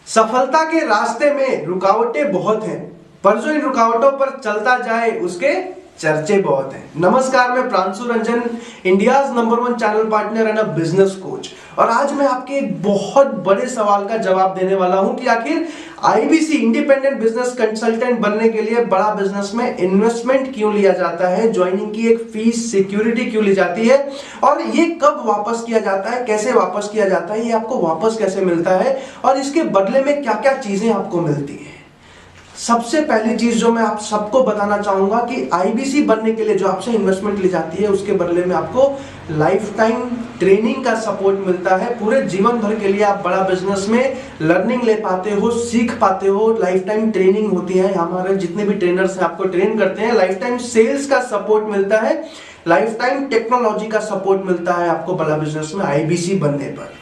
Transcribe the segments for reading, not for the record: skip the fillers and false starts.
सफलता के रास्ते में रुकावटें बहुत हैं, पर जो इन रुकावटों पर चलता जाए उसके चर्चे बहुत हैं। नमस्कार, मैं Pranshu Ranjan, India's number 1 channel partner and a business coach. और आज मैं आपके एक बहुत बड़े सवाल का जवाब देने वाला हूं कि आखिर आईबीसी इंडिपेंडेंट बिजनेस कंसल्टेंट बनने के लिए बड़ा बिजनेस में इन्वेस्टमेंट क्यों लिया जाता है, ज्वाइनिंग की एक फीस सिक्योरिटी क्यों ली जाती है और ये कब वापस किया जाता है, कैसे वापस किया जाता है, ये आपको वापस कैसे मिलता है और इसके बदले में क्या क्या चीजें आपको मिलती है। सबसे पहली चीज जो मैं आप सबको बताना चाहूंगा कि आईबीसी बनने के लिए जो आपसे इन्वेस्टमेंट ली जाती है उसके बदले में आपको लाइफ टाइम ट्रेनिंग का सपोर्ट मिलता है। पूरे जीवन भर के लिए आप बड़ा बिजनेस में लर्निंग ले पाते हो, सीख पाते हो। लाइफ टाइम ट्रेनिंग होती है, हमारे जितने भी ट्रेनर्स हैं आपको ट्रेन करते हैं। लाइफ टाइम सेल्स का सपोर्ट मिलता है, लाइफ टाइम टेक्नोलॉजी का सपोर्ट मिलता है आपको बड़ा बिजनेस में आईबीसी बनने पर।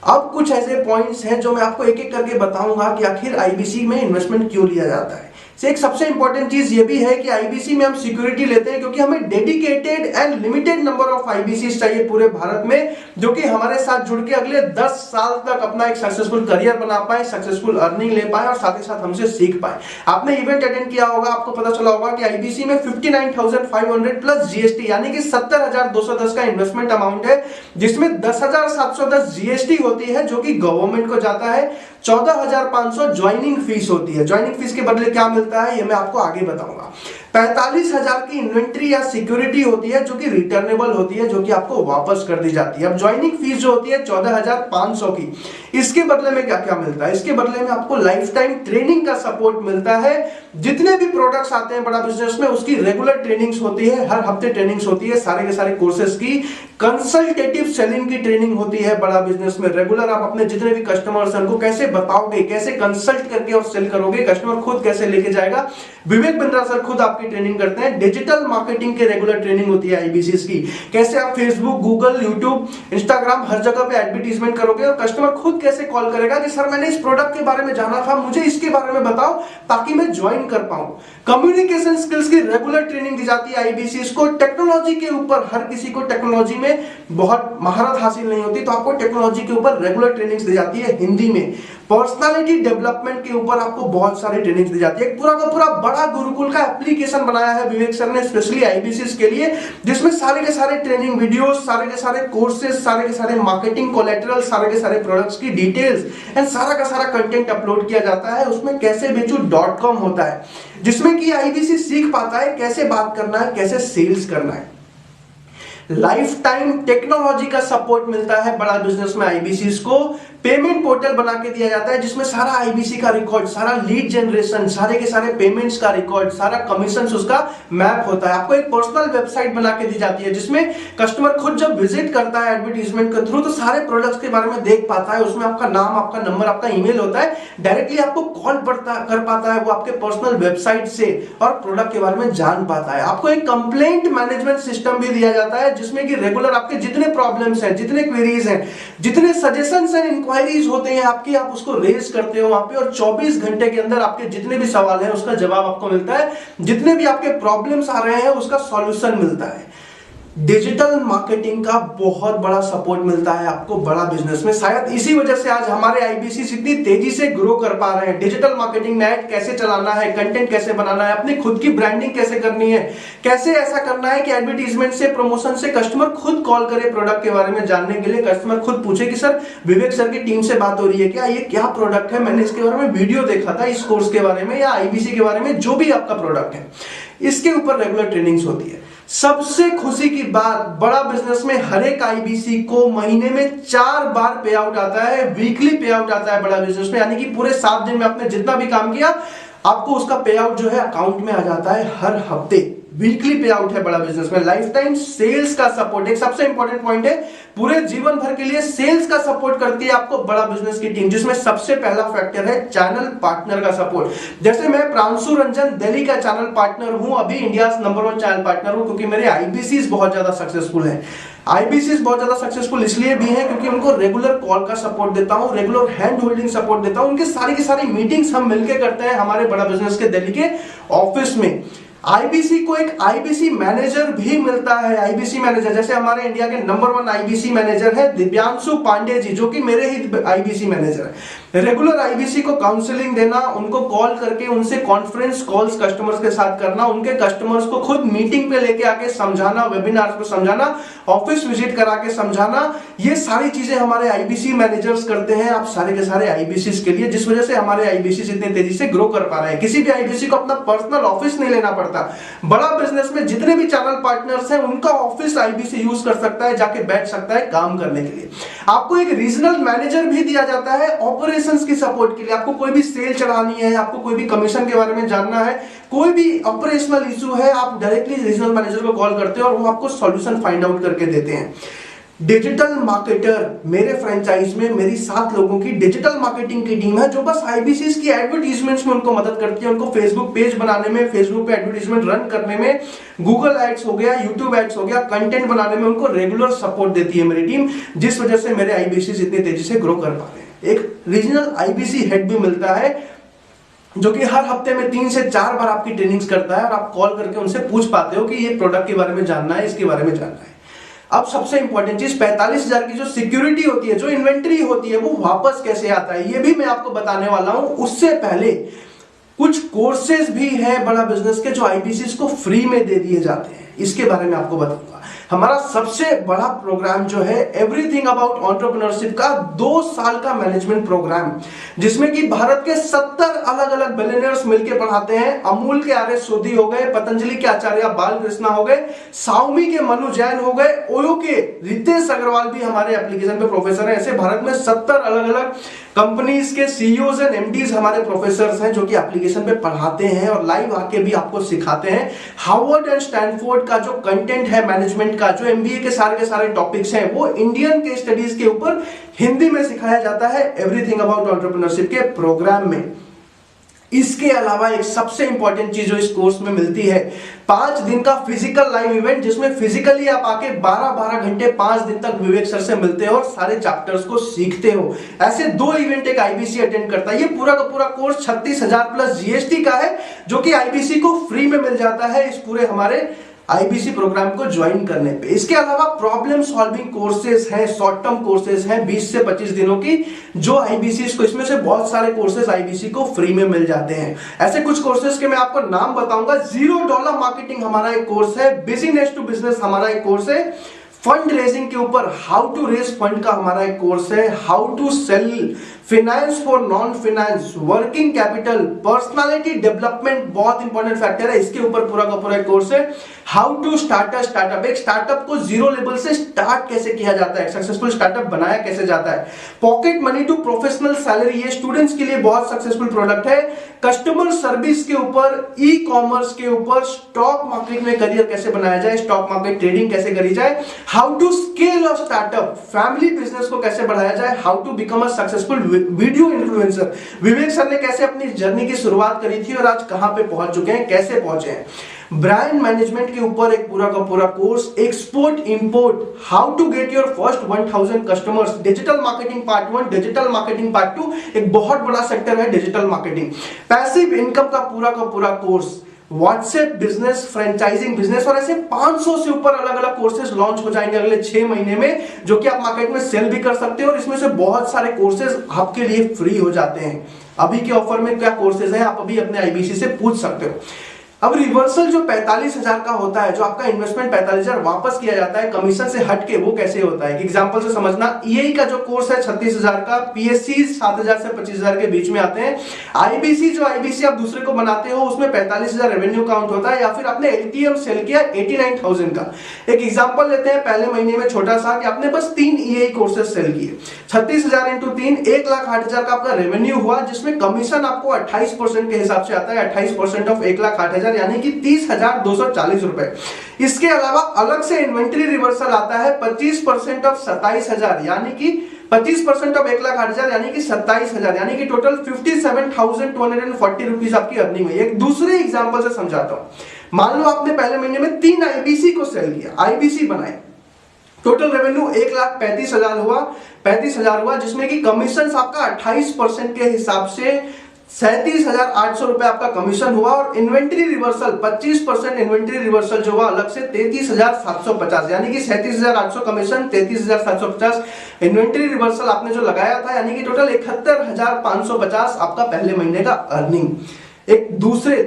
अब कुछ ऐसे पॉइंट्स हैं जो मैं आपको एक एक करके बताऊंगा कि आखिर आईबीसी में इन्वेस्टमेंट क्यों लिया जाता है। एक सबसे इंपॉर्टेंट चीज ये भी है कि आईबीसी में हम सिक्योरिटी लेते हैं क्योंकि हमें dedicated and limited number of IBC चाहिए पूरे भारत में, जो कि हमारे साथ जुड़ के अगले 10 साल तक अपना एक सक्सेसफुल करियर बना पाए, सक्सेसफुल अर्निंग ले पाए और साथ ही साथ हमसे सीख पाए। आपने इवेंट अटेंड किया होगा, आपको पता चला होगा कि आईबीसी में 59,500 प्लस जीएसटी यानी कि 70,210 का इन्वेस्टमेंट अमाउंट है, जिसमें 10,710 जीएसटी होती है जो कि गवर्नमेंट को जाता है। 14,500 ज्वाइनिंग फीस होती है। ज्वाइनिंग फीस के बदले क्या मिलता है ये मैं आपको आगे बताऊंगा। 45,000 की इन्वेंट्री या सिक्योरिटी होती है जो कि रिटर्नेबल होती है, जो कि आपको वापस कर दी जाती है। अब ज्वाइनिंग फीस जो होती है 14,500 की, इसके बदले में क्या क्या मिलता है? इसके बदले में आपको लाइफ टाइम ट्रेनिंग का सपोर्ट मिलता है। जितने भी प्रोडक्ट्स आते हैं बड़ा बिजनेस में उसकी रेगुलर ट्रेनिंग्स होती है, हर हफ्ते ट्रेनिंग्स होती है, सारे के सारे कोर्सेज की। कंसल्टेटिव सेलिंग की ट्रेनिंग होती है बड़ा बिजनेस में। रेगुलर आप अपने जितने भी कस्टमर्स हैं उनको कैसे बताओगे, कैसे कंसल्ट करके और सेल करोगे, कस्टमर खुद कैसे लेके जाएगा, विवेक बिंद्रा सर खुद आपकी ट्रेनिंग करते हैं। डिजिटल मार्केटिंग की रेगुलर ट्रेनिंग होती है आईबीसी की, कैसे आप फेसबुक, गूगल, यूट्यूब, इंस्टाग्राम हर जगह पे एडवर्टीजमेंट करोगे और कस्टमर खुद कैसे कॉल करेगा कि सर मैंने इस प्रोडक्ट के बारे में जाना था, मुझे इसके बारे में बताओ ताकि मैं ज्वाइन कर पाऊं। कम्युनिकेशन स्किल्स की रेगुलर ट्रेनिंग दी जाती है आईबीसी को। टेक्नोलॉजी के ऊपर हर किसी को टेक्नोलॉजी में बहुत महारत हासिल नहीं होती, तो आपको टेक्नोलॉजी के ऊपर रेगुलर ट्रेनिंग्स दी जाती है हिंदी में। पर्सनालिटी डेवलपमेंट के ऊपर आपको बहुत सारी ट्रेनिंग्स दी जाती है। पूरा का पूरा बड़ा गुरुकुल का एप्लीकेशन बनाया है विवेक सर ने स्पेशली आईबीसी के लिए, जिसमें सारे के सारे ट्रेनिंग वीडियोस, सारे के सारे कोर्सेज, सारे के सारे मार्केटिंग कोलैटरल, सारे के सारे प्रोडक्ट्स की डिटेल्स एंड सारा का सारा कंटेंट अपलोड किया जाता है। उसमें कैसे बेचू .com होता है, जिसमें कि आईबीसी सीख पाता है कैसे बात करना है, कैसे सेल्स करना है। लाइफ टाइम टेक्नोलॉजी का सपोर्ट मिलता है बड़ा बिजनेस में आईबीसी को। पेमेंट पोर्टल बना के दिया जाता है जिसमें सारा आईबीसी का रिकॉर्ड, सारा लीड जनरेशन, सारे के सारे पेमेंट्स का रिकॉर्ड, सारा कमीशन उसका मैप होता है। आपको एक पर्सनल वेबसाइट बना के दी जाती है जिसमें कस्टमर खुद जब विजिट करता है एडवर्टीजमेंट के थ्रू तो सारे प्रोडक्ट्स के बारे में देख पाता है। उसमें आपका नाम, आपका नंबर, आपका ईमेल होता है, डायरेक्टली आपको कॉल कर पाता है वो आपके पर्सनल वेबसाइट से और प्रोडक्ट के बारे में जान पाता है। आपको एक कंप्लेंट मैनेजमेंट सिस्टम भी दिया जाता है जिसमें कि रेगुलर आपके जितने प्रॉब्लम्स हैं, जितने क्वेरीज हैं, जितने सजेशंस एंड इंक्वायरीज होते हैं आपकी, आप उसको रेज करते हो वहां पे और 24 घंटे के अंदर आपके जितने भी सवाल हैं उसका जवाब आपको मिलता है। जितने भी आपके प्रॉब्लम्स आ रहे हैं उसका सॉल्यूशन मिलता है। डिजिटल मार्केटिंग का बहुत बड़ा सपोर्ट मिलता है आपको बड़ा बिजनेस में। शायद इसी वजह से आज हमारे आईबीसी इतनी तेजी से ग्रो कर पा रहे हैं। डिजिटल मार्केटिंग में ऐड कैसे चलाना है, कंटेंट कैसे बनाना है, अपनी खुद की ब्रांडिंग कैसे करनी है, कैसे ऐसा करना है कि एडवर्टीजमेंट से, प्रमोशन से कस्टमर खुद कॉल करे प्रोडक्ट के बारे में जानने के लिए, कस्टमर खुद पूछे कि सर विवेक सर की टीम से बात हो रही है क्या, ये क्या प्रोडक्ट है, मैंने इसके बारे में वीडियो देखा था इस कोर्स के बारे में या आईबीसी के बारे में, जो भी आपका प्रोडक्ट है इसके ऊपर रेगुलर ट्रेनिंग्स होती है। सबसे खुशी की बात, बड़ा बिजनेस में हर एक आईबीसी को महीने में 4 बार पे आउट आता है, वीकली पे आउट आता है बड़ा बिजनेस में, यानी कि पूरे 7 दिन में आपने जितना भी काम किया आपको उसका पे आउट जो है अकाउंट में आ जाता है हर हफ्ते। वीकली पे आउट है बड़ा बिजनेस में। लाइफ टाइम सेल्स का सपोर्ट एक सबसे इंपॉर्टेंट पॉइंट है, पूरे जीवन भर के लिए सेल्स का सपोर्ट करती है आपको बड़ा बिजनेस की टीम, जिसमें सबसे पहला फैक्टर है चैनल पार्टनर का सपोर्ट। जैसे मैं प्रांशु रंजन दिल्ली का चैनल पार्टनर हूं, अभी इंडिया नंबर 1 चैनल पार्टनर हूं क्योंकि मेरे आईबीसी बहुत ज्यादा सक्सेसफुल है। आईबीसी बहुत ज्यादा सक्सेसफुल इसलिए भी है क्योंकि उनको रेगुलर कॉल का सपोर्ट देता हूं, रेगुलर हैंड होल्डिंग सपोर्ट देता हूं। उनके सारी की सारी मीटिंग्स हम मिलकर करते हैं हमारे बड़ा बिजनेस के दिल्ली के ऑफिस में। आईबीसी को एक आईबीसी मैनेजर भी मिलता है। आईबीसी मैनेजर, जैसे हमारे इंडिया के नंबर 1 आईबीसी मैनेजर है दिव्यांशु पांडे जी, जो कि मेरे ही आईबीसी मैनेजर है। रेगुलर आईबीसी को काउंसलिंग देना, उनको कॉल करके उनसे कॉन्फ्रेंस कॉल्स कस्टमर्स के साथ करना, उनके कस्टमर्स को खुद मीटिंग पे लेके आके समझाना, वेबिनार्स पे समझाना, ऑफिस विजिट करा के समझाना, ये सारी चीजें हमारे आईबीसी मैनेजर्स करते हैं। आप सारे के सारे आईबीसी के लिए, जिस वजह से हमारे आईबीसी इतने तेजी से ग्रो कर पा रहे हैं। किसी भी आईबीसी को अपना पर्सनल ऑफिस नहीं लेना पड़ता। बड़ा बिजनेस में जितने भी चैनल पार्टनर्स हैं, उनका ऑफिस आईबीसी यूज कर सकता है, जाके बैठ सकता है काम करने के लिए। आपको एक रीजनल मैनेजर भी दिया जाता है ऑपरेशंस की सपोर्ट के लिए। आपको कोई भी सेल चढ़ानी है, आपको कोई भी कमीशन के बारे में जानना है, कोई भी ऑपरेशनल इशू है, आप डायरेक्टली रीजनल मैनेजर को कॉल करते हो और वो आपको सॉल्यूशन फाइंड आउट करके देते हैं। डिजिटल मार्केटर, मेरे फ्रेंचाइज में मेरी 7 लोगों की डिजिटल मार्केटिंग की टीम है, जो बस आईबीसी की एडवर्टीजमेंट्स में उनको मदद करती है। उनको फेसबुक पेज बनाने में, फेसबुक पे एडवर्टीजमेंट रन करने में, गूगल एड्स हो गया, यूट्यूब एड्स हो गया, कंटेंट बनाने में उनको रेगुलर सपोर्ट देती है मेरी टीम, जिस वजह से मेरे आईबीसी इतनी तेजी से ग्रो कर पा रहे हैं। एक रीजनल आईबीसी हेड भी मिलता है, जो कि हर हफ्ते में 3 से 4 बार आपकी ट्रेनिंग्स करता है और आप कॉल करके उनसे पूछ पाते हो कि ये प्रोडक्ट के बारे में जानना है, इसके बारे में जानना है। अब सबसे इंपॉर्टेंट चीज, 45,000 की जो सिक्योरिटी होती है, जो इन्वेंट्री होती है, वो वापस कैसे आता है, ये भी मैं आपको बताने वाला हूं। उससे पहले कुछ कोर्सेज भी हैं बड़ा बिजनेस के, जो आईबीसी को फ्री में दे दिए जाते हैं, इसके बारे में आपको बताऊंगा। हमारा सबसे बड़ा प्रोग्राम जो है एवरीथिंग अबाउट एंटरप्रेन्योरशिप का 2 साल का मैनेजमेंट प्रोग्राम, जिसमें कि भारत के 70 अलग अलग बिलियनियर्स मिलकर पढ़ाते हैं। अमूल के आर एस सोधी हो गए, पतंजलि के आचार्य बालकृष्णा हो गए, साउमी के मनु जैन हो गए, ओयो के रितेश अग्रवाल भी हमारे एप्लीकेशन पे प्रोफेसर हैं। ऐसे भारत में 70 अलग अलग कंपनीज के सीईओज एंड एमडीज हमारे प्रोफेसर्स हैं, जो कि एप्लीकेशन पे पढ़ाते हैं और लाइव आके भी आपको सिखाते हैं। हार्वर्ड एंड स्टैनफोर्ड का जो कंटेंट है मैनेजमेंट का, जो एमबीए के सारे टॉपिक्स हैं, वो इंडियन के स्टडीज के ऊपर हिंदी में सिखाया जाता है एवरीथिंग अबाउट एंटरप्रेन्योरशिप के प्रोग्राम में। इसके अलावा एक सबसे इंपॉर्टेंट चीज जो इस कोर्स में मिलती है, 5 दिन का फिजिकल लाइव इवेंट, जिसमें फिजिकली आप आके 12-12 घंटे 5 दिन तक विवेक सर से मिलते हो और सारे चैप्टर्स को सीखते हो। ऐसे 2 इवेंट एक आईबीसी अटेंड करता है। ये पूरा का पूरा कोर्स 36,000 प्लस जीएसटी का है, जो कि आईबीसी को फ्री में मिल जाता है इस पूरे हमारे आईबीसी प्रोग्राम को ज्वाइन करने पे। इसके अलावा प्रॉब्लम सॉल्विंग कोर्सेज हैं, शॉर्ट टर्म कोर्सेज हैं 20 से 25 दिनों की, जो आईबीसी को, इसमें से बहुत सारे कोर्सेज आईबीसी को फ्री में मिल जाते हैं। ऐसे कुछ कोर्सेज के मैं आपको नाम बताऊंगा। $0 मार्केटिंग हमारा एक कोर्स है, बिजनेस टू बिजनेस हमारा एक कोर्स है, फंड रेजिंग के ऊपर हाउ टू रेज फंड का हमारा एक कोर्स है, how to sell, finance for non finance, working capital, personality development बहुत इंपॉर्टेंट फैक्टर है, इसके ऊपर पूरा का पूरा कोर्स है। How to start a startup, एक स्टार्टअप को 0 लेवल से स्टार्ट कैसे किया जाता है, सक्सेसफुल स्टार्टअप बनाया कैसे जाता है। Pocket money to professional salary, ये स्टूडेंट्स के लिए बहुत सक्सेसफुल प्रोडक्ट है। कस्टमर सर्विस के ऊपर, ई कॉमर्स के ऊपर, स्टॉक मार्केट में करियर कैसे बनाया जाए, स्टॉक मार्केट ट्रेडिंग कैसे करी जाए, how to scale a startup, family business को कैसे बढ़ाया जाए, how to become a successful video influencer, Vivek sir ने कैसे अपनी जर्नी की शुरुआत करी थी और आज कहां पे पहुंच चुके हैं, कैसे पहुंचे हैं। ब्रांड मैनेजमेंट के ऊपर एक पूरा का पूरा course, export import, how to get your first 1000 customers, digital marketing part 1, digital marketing part 2, एक बहुत बड़ा सेक्टर है डिजिटल मार्केटिंग। पैसिव इनकम का पूरा course, WhatsApp business, franchising business, और ऐसे 500 से ऊपर अलग अलग कोर्सेज लॉन्च हो जाएंगे अगले 6 महीने में, जो कि आप मार्केट में सेल भी कर सकते हो और इसमें से बहुत सारे कोर्सेज आपके लिए फ्री हो जाते हैं। अभी के ऑफर में क्या कोर्सेज हैं, आप अभी अपने आईबीसी से पूछ सकते हो। अब रिवर्सल जो 45,000 का होता है, जो आपका इन्वेस्टमेंट 45,000 वापस किया जाता है कमीशन से हटके, वो कैसे होता है एग्जांपल से समझना। ईए का जो कोर्स है 36,000 का, पीएससी 7,000 से 25,000 के बीच में आते हैं। आईबीसी जो आईबीसी आप दूसरे को बनाते हो, उसमें 45,000 रेवेन्यू काउंट होता है, या फिर आपने एलटीएम सेल किया 89,000 का। एक एग्जांपल लेते हैं पहले महीने में छोटा सा, कि आपने बस 3 ईए कोर्सेज सेल किए, 36,000 इंटू 3, 1,08,000 का आपका रेवेन्यू हुआ, जिसमें कमीशन आपको 28% के हिसाब से आता है। 28% ऑफ 1,08,000 यानी कि 30,240 रुपए। इसके अलावा अलग से इन्वेंट्री रिवर्सल आता है 25% ऑफ 27,000, यानी कि 25% ऑफ 1,08,000 यानी कि 27,000, यानी कि टोटल 57,240 रुपीज आपकी अर्निंग हुई। एक दूसरे एग्जांपल से समझाता हूं। मान लो आपने पहले महीने में 3 आईबीसी को सेल किया, आईबीसी बनाए, टोटल रेवेन्यू 1,35,000 हुआ, 35,000 हुआ, जिसमें कि कमीशन आपका 28% के हिसाब से 37,800 रुपए आपका कमीशन हुआ और इन्वेंट्री रिवर्सल 25% इन्वेंट्री रिवर्सल जो हुआ अलग से 33,750, यानी कि 37,800 कमीशन, 33,750 इन्वेंट्री रिवर्सल आपने जो लगाया था, यानी कि टोटल 71,550 आपका पहले महीने का अर्निंग। एक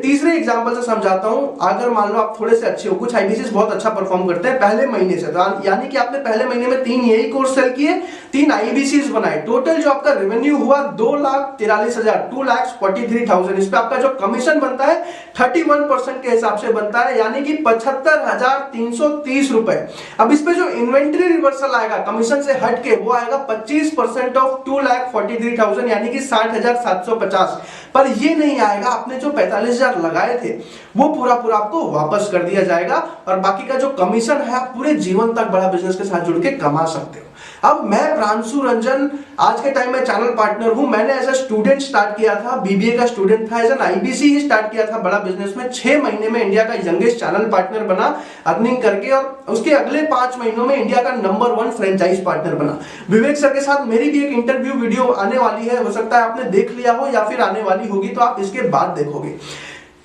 तीसरे एग्जांपल से समझाता हूं। अगर मान लो आप थोड़े से अच्छे हो, कुछ आईबीसीएस बहुत अच्छा परफॉर्म करते हैं पहले महीने से, तो यानी कि आपने पहले महीने में 3 यही कोर्स सेल किए, 3 आईबीसीएस बनाए, टोटल जो आपका रेवेन्यू हुआ 2,43,000, 2,43,000। इस पे आपका जो कमीशन बनता है 31% के हिसाब से बनता है, यानी कि 75,330 रुपए। अब इस पे जो इन्वेंट्री रिवर्सल आएगा कमीशन से हट के, वो आएगा 25% ऑफ 2,43,000, यानी कि 60,750। पर ये नहीं आएगा, आपने जो 45,000 लगाए थे वो पूरा आपको वापस कर दिया जाएगा और बाकी का जो कमीशन है आप पूरे जीवन तक बड़ा बिजनेस के साथ जुड़ के कमा सकते हो। अब मैं प्रांशु रंजन आज के टाइम में चैनल पार्टनर हूं। मैंने एज ए स्टूडेंट स्टार्ट किया था, बीबीए का स्टूडेंट था, एज एन आईबीसी ही स्टार्ट किया था बड़ा बिजनेस में। 6 महीने में इंडिया का यंगेस्ट चैनल पार्टनर बना अर्निंग करके, और उसके अगले 5 महीनों में इंडिया का नंबर 1 फ्रेंचाइज पार्टनर बना। विवेक सर के साथ मेरी भी एक इंटरव्यू वीडियो आने वाली है, हो सकता है आपने देख लिया हो या फिर आने वाली होगी, तो आप इसके बाद देखोगे।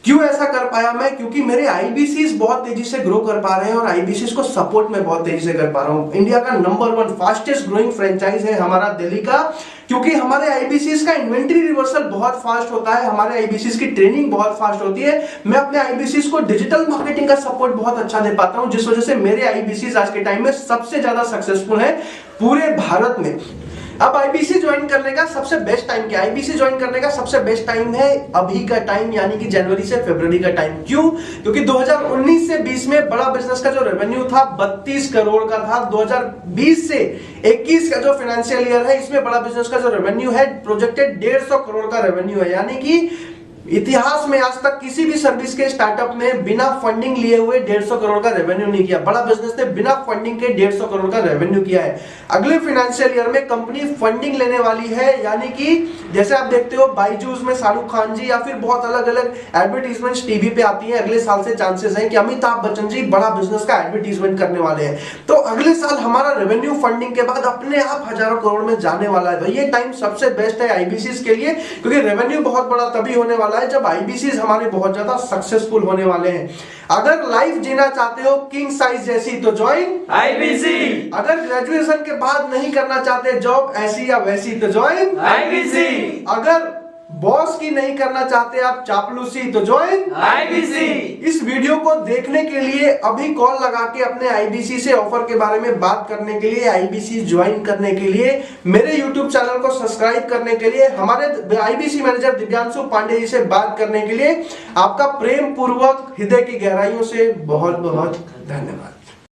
क्यों ऐसा कर पाया मैं? क्योंकि मेरे आईबीसीज बहुत तेजी से ग्रो कर पा रहे हैं और आईबीसीज को सपोर्ट में बहुत तेजी से कर पा रहा हूं। इंडिया का नंबर 1 फास्टेस्ट ग्रोइंग फ्रेंचाइज है हमारा दिल्ली का, क्योंकि हमारे आईबीसीज का इन्वेंट्री रिवर्सल बहुत फास्ट होता है, हमारे आईबीसीज की ट्रेनिंग बहुत फास्ट होती है। मैं अपने आईबीसीज को डिजिटल मार्केटिंग का सपोर्ट बहुत अच्छा दे पाता हूं, जिस वजह से मेरे आईबीसीज आज के टाइम में सबसे ज्यादा सक्सेसफुल है पूरे भारत में। अब आईबीसी ज्वाइन करने का सबसे बेस्ट टाइम क्या है? आईबीसी ज्वाइन करने का सबसे बेस्ट टाइम है अभी का टाइम, यानी कि जनवरी से फरवरी का टाइम। क्यों? क्योंकि 2019 से 20 में बड़ा बिजनेस का जो रेवेन्यू था 32 करोड़ का था। 2020 से 21 का जो फाइनेंशियल ईयर है, इसमें बड़ा बिजनेस का जो रेवेन्यू है प्रोजेक्टेड 150 करोड़ का रेवेन्यू है, यानी कि इतिहास में आज तक किसी भी सर्विस के स्टार्टअप ने बिना फंडिंग लिए हुए 150 करोड़ का रेवेन्यू नहीं किया। बड़ा बिजनेस ने बिना फंडिंग के 150 करोड़ का रेवेन्यू किया है। अगले फाइनेंशियल ईयर में कंपनी फंडिंग लेने वाली है, यानी कि जैसे आप देखते हो बाईजूस में शाहरुख खान जी या फिर बहुत अलग अलग एडवर्टीजमेंट्स टीवी पे आती है, अगले साल से चांसेस है कि अमिताभ बच्चन जी बड़ा बिजनेस का एडवर्टीजमेंट करने वाले हैं। तो अगले साल हमारा रेवेन्यू फंडिंग के बाद अपने आप हजारों करोड़ में जाने वाला है। ये टाइम सबसे बेस्ट है आईबीसीज के लिए, क्योंकि रेवेन्यू बहुत बड़ा तभी होने वाला है जब आईबीसीज हमारे बहुत ज्यादा सक्सेसफुल होने वाले हैं। अगर लाइफ जीना चाहते हो किंग साइज जैसी, तो ज्वाइन आईबीसी। अगर ग्रेजुएशन के बाद नहीं करना चाहते जॉब ऐसी या वैसी, तो ज्वाइन आईबीसी। अगर बॉस की नहीं करना चाहते आप चापलूसी, तो ज्वाइन आईबीसी। इस वीडियो को देखने के लिए अभी कॉल लगा के अपने आईबीसी से ऑफर के बारे में बात करने के लिए, आईबीसी ज्वाइन करने के लिए, मेरे यूट्यूब चैनल को सब्सक्राइब करने के लिए, हमारे आईबीसी मैनेजर दिव्यांशु पांडे जी से बात करने के लिए आपका प्रेम पूर्वक हृदय की गहराइयों से बहुत बहुत धन्यवाद।